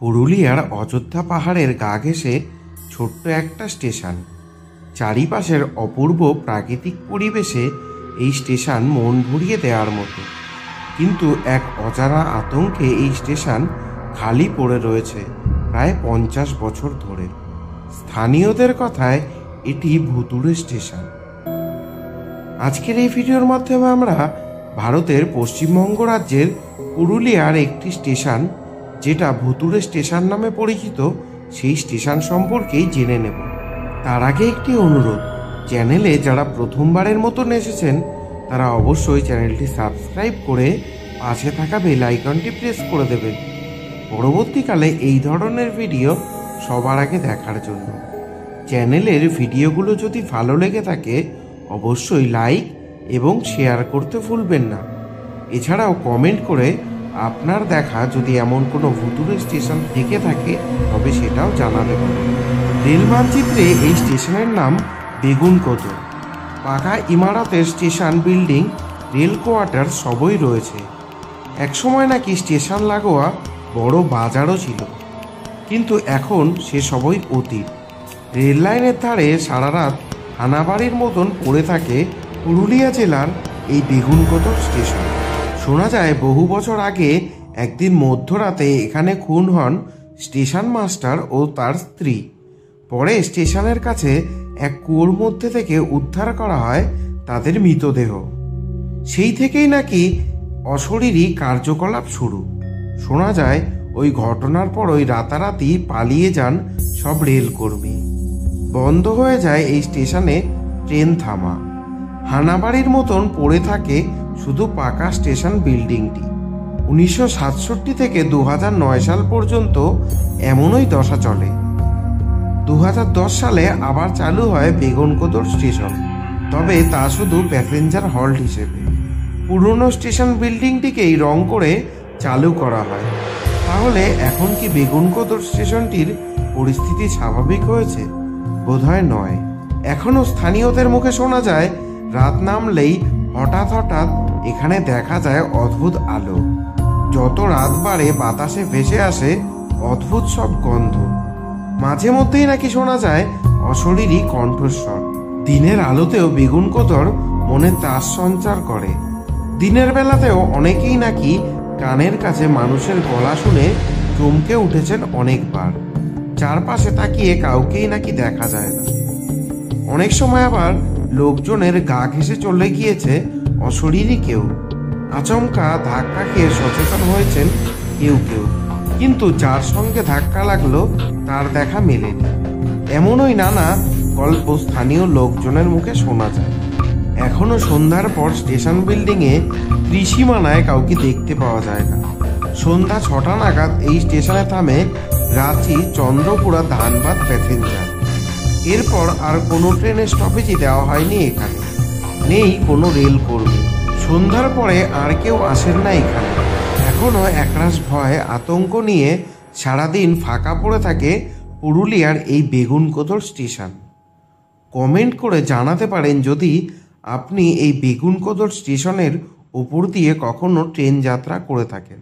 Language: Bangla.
পুরুলিয়ার অযোধ্যা পাহাড়ের গা ঘেঁষে ছোট্ট একটা স্টেশন। চারিপাশের অপূর্ব প্রাকৃতিক পরিবেশে এই স্টেশন মন ভরিয়ে দেওয়ার মতো, কিন্তু এক অজানা আতঙ্কে এই স্টেশন খালি পড়ে রয়েছে প্রায় 50 বছর ধরে। স্থানীয়দের কথায় এটি ভুতুড়ে স্টেশন। আজকের এই ভিডিওর মাধ্যমে আমরা ভারতের পশ্চিমবঙ্গ রাজ্যের পুরুলিয়ার একটি স্টেশন, যেটা ভুতুড়ে স্টেশন নামে পরিচিত, সেই স্টেশন সম্পর্কেই জেনে নেব। তার আগে একটি অনুরোধ, চ্যানেলে যারা প্রথমবারের মতন এসেছেন তারা অবশ্যই চ্যানেলটি সাবস্ক্রাইব করে পাশে থাকা বেল আইকনটি প্রেস করে দেবেন পরবর্তীকালে এই ধরনের ভিডিও সবার আগে দেখার জন্য। চ্যানেলের ভিডিওগুলো যদি ভালো লেগে থাকে অবশ্যই লাইক এবং শেয়ার করতে ভুলবেন না। এছাড়াও কমেন্ট করে আপনার দেখা যদি এমন কোনো ভুতুড়ে স্টেশন থেকে থাকে তবে সেটাও জানাবেন। রেল মানচিত্রে এই স্টেশনের নাম বেগুনকোদর। পাকা ইমারতের স্টেশন বিল্ডিং, রেল কোয়ার্টার সবই রয়েছে। একসময় নাকি স্টেশন লাগোয়া বড় বাজারও ছিল, কিন্তু এখন সে সবই অতীত। রেল লাইনের ধারে সারা রাত হানাবাড়ির মতন পড়ে থাকে পুরুলিয়া জেলার এই বেগুনকোদর স্টেশন। শোনা যায় বহু বছর আগে একদিন মধ্যরাতে এখানে খুন হন স্টেশন মাস্টার ও তার স্ত্রী। পরে স্টেশনের কাছে এক কুয়োর মধ্যে থেকে উদ্ধার করা হয় তাদের মৃতদেহ। সেই থেকেই নাকি অশরীরী কার্যকলাপ শুরু। শোনা যায় ওই ঘটনার পরই রাতারাতি পালিয়ে যান সব রেলকর্মী। বন্ধ হয়ে যায় এই স্টেশনে ট্রেন থামা। হানাবাড়ির মতন পড়ে থাকে শুধু পাকা স্টেশন বিল্ডিংটি। 1967 থেকে 2009 সাল পর্যন্ত এমনই দশা চলে। 2010 সালে আবার চালু হয় বেগুনকোদর স্টেশন, তবে তা শুধু প্যাসেঞ্জার হল্ট হিসেবে। পুরনো স্টেশন বিল্ডিংটিকেই রং করে চালু করা হয়। তাহলে এখন কি বেগুনকোদর স্টেশনটির পরিস্থিতি স্বাভাবিক হয়েছে? বোধহয় নয়। এখনও স্থানীয়দের মুখে শোনা যায় রাত নামলেই হঠাৎ হঠাৎ এখানে দেখা যায় অদ্ভুত আলো। যত রাত বাড়ে বাতাসে ভেসে আসে অদ্ভুত সব গন্ধ। মাঝে মধ্যেই নাকি শোনা যায় অশরীরী কণ্ঠস্বর। দিনের আলোতেও বেগুনকোদর মনে ত্রাস সঞ্চার করে। দিনের বেলাতেও অনেকেই নাকি কানের কাছে মানুষের গলা শুনে চমকে উঠেছেন অনেকবার। চারপাশে তাকিয়ে কাউকেই নাকি দেখা যায় না। অনেক সময় আবার লোকজনের গা ঘেঁষে চলে গিয়েছে অশরীরী কেউ। আচমকা ধাক্কা খেয়ে সচেতন হয়েছেন কেউ কেউ, কিন্তু যার সঙ্গে ধাক্কা লাগলো তার দেখা মেলেনি। এমনই নানা গল্প স্থানীয় লোকজনের মুখে শোনা যায়। এখনো সন্ধ্যার পর স্টেশন বিল্ডিংয়ে ত্রিসীমানায় কাউকে দেখতে পাওয়া যায় না। সন্ধ্যা 6টা নাগাদ এই স্টেশনে থামে রাঁচি চন্দ্রপুরা ধানবাদ প্যাসেঞ্জার। এরপর আর কোনো ট্রেনের স্টপেজই দেওয়া হয়নি এখানে। নেই কোনো রেল কর্মী। সন্ধ্যার পরে আর কেউ আসেন না এখানে। এখনো একরাশ ভয় আতঙ্ক নিয়ে সারাদিন ফাঁকা পড়ে থাকে পুরুলিয়ার এই বেগুনকোদর স্টেশন। কমেন্ট করে জানাতে পারেন যদি আপনি এই বেগুনকোদর স্টেশনের উপর দিয়ে কখনো ট্রেন যাত্রা করে থাকেন।